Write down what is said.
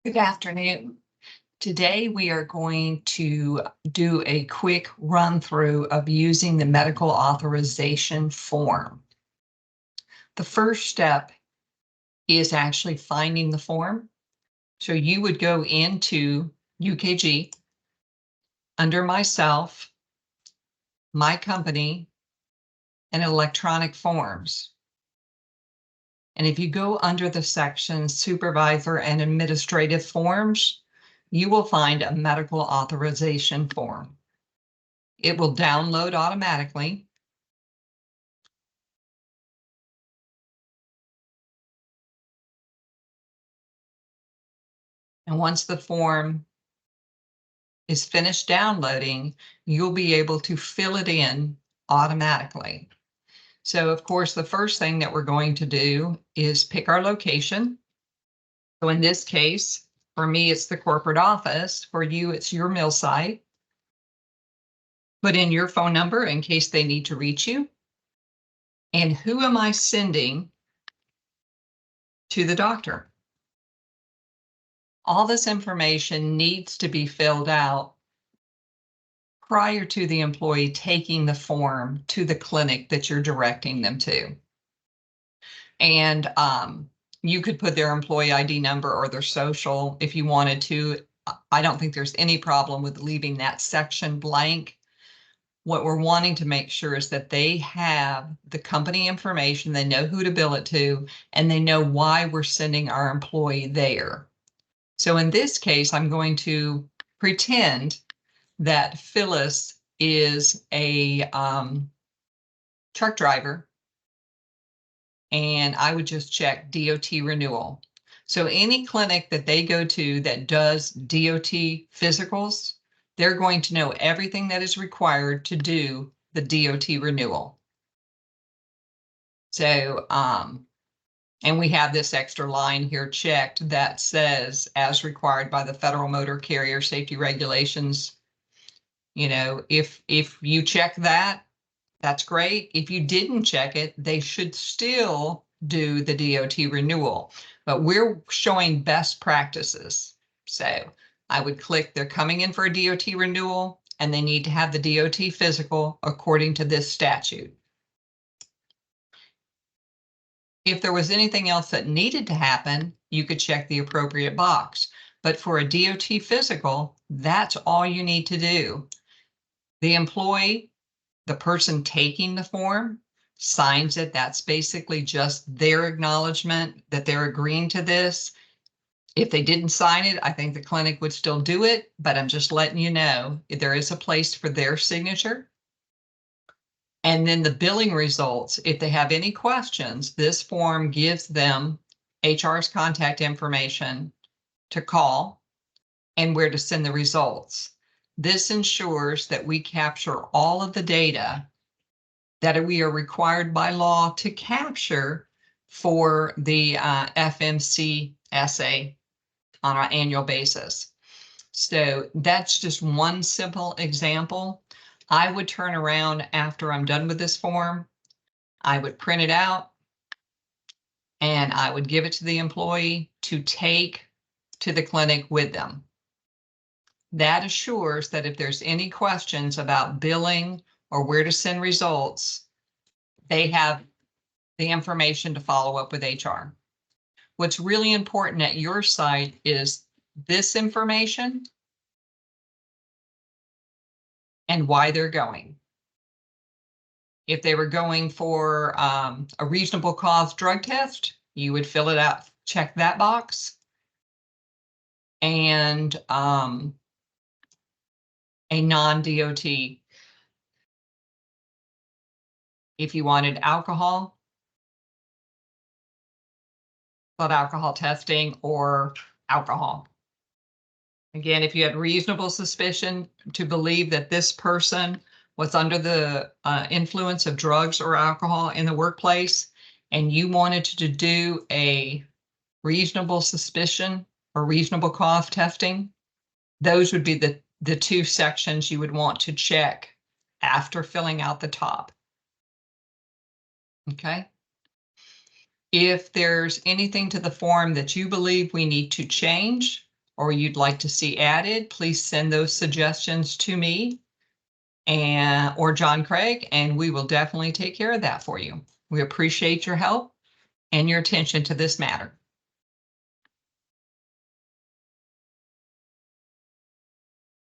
Good afternoon. Today we are going to do a quick run through of using the medical authorization form. The first step is actually finding the form. So you would go into UKG under myself, my company, and electronic forms. And if you go under the section supervisor and administrative forms, you will find a medical authorization form. It will download automatically. And once the form is finished downloading, you'll be able to fill it in automatically. So of course, the first thing that we're going to do is pick our location. So in this case, for me, it's the corporate office. For you, it's your mill site. Put in your phone number in case they need to reach you. And who am I sending to the doctor? All this information needs to be filled out prior to the employee taking the form to the clinic that you're directing them to. And you could put their employee ID number or their social if you wanted to. I don't think there's any problem with leaving that section blank. What we're wanting to make sure is that they have the company information, they know who to bill it to, and they know why we're sending our employee there. So in this case, I'm going to pretend that Phyllis is a truck driver, and I would just check DOT renewal. So any clinic that they go to that does DOT physicals, they're going to know everything that is required to do the DOT renewal. So, and we have this extra line here checked that says, as required by the Federal Motor Carrier Safety Regulations. You know, if you check that, that's great. If you didn't check it, they should still do the DOT renewal, but we're showing best practices. So I would click, they're coming in for a DOT renewal and they need to have the DOT physical according to this statute. If there was anything else that needed to happen, you could check the appropriate box. But for a DOT physical, that's all you need to do. The employee, the person taking the form, signs it. That's basically just their acknowledgement that they're agreeing to this. If they didn't sign it, I think the clinic would still do it, but I'm just letting you know there is a place for their signature. And then the billing results, if they have any questions, this form gives them HR's contact information to call and where to send the results. This ensures that we capture all of the data that we are required by law to capture for the FMCSA on an annual basis. So that's just one simple example. I would turn around after I'm done with this form. I would print it out and I would give it to the employee to take to the clinic with them. That assures that if there's any questions about billing or where to send results, they have the information to follow up with HR. What's really important at your site is this information and why they're going. If they were going for a reasonable cause drug test, you would fill it out, check that box. And a non-DOT. If you wanted alcohol, blood alcohol testing or alcohol. Again, if you had reasonable suspicion to believe that this person was under the influence of drugs or alcohol in the workplace, and you wanted to do a reasonable suspicion or reasonable cause testing, those would be the two sections you would want to check after filling out the top. Okay. If there's anything to the form that you believe we need to change, or you'd like to see added, please send those suggestions to me or John Craig, and we will definitely take care of that for you. We appreciate your help and your attention to this matter.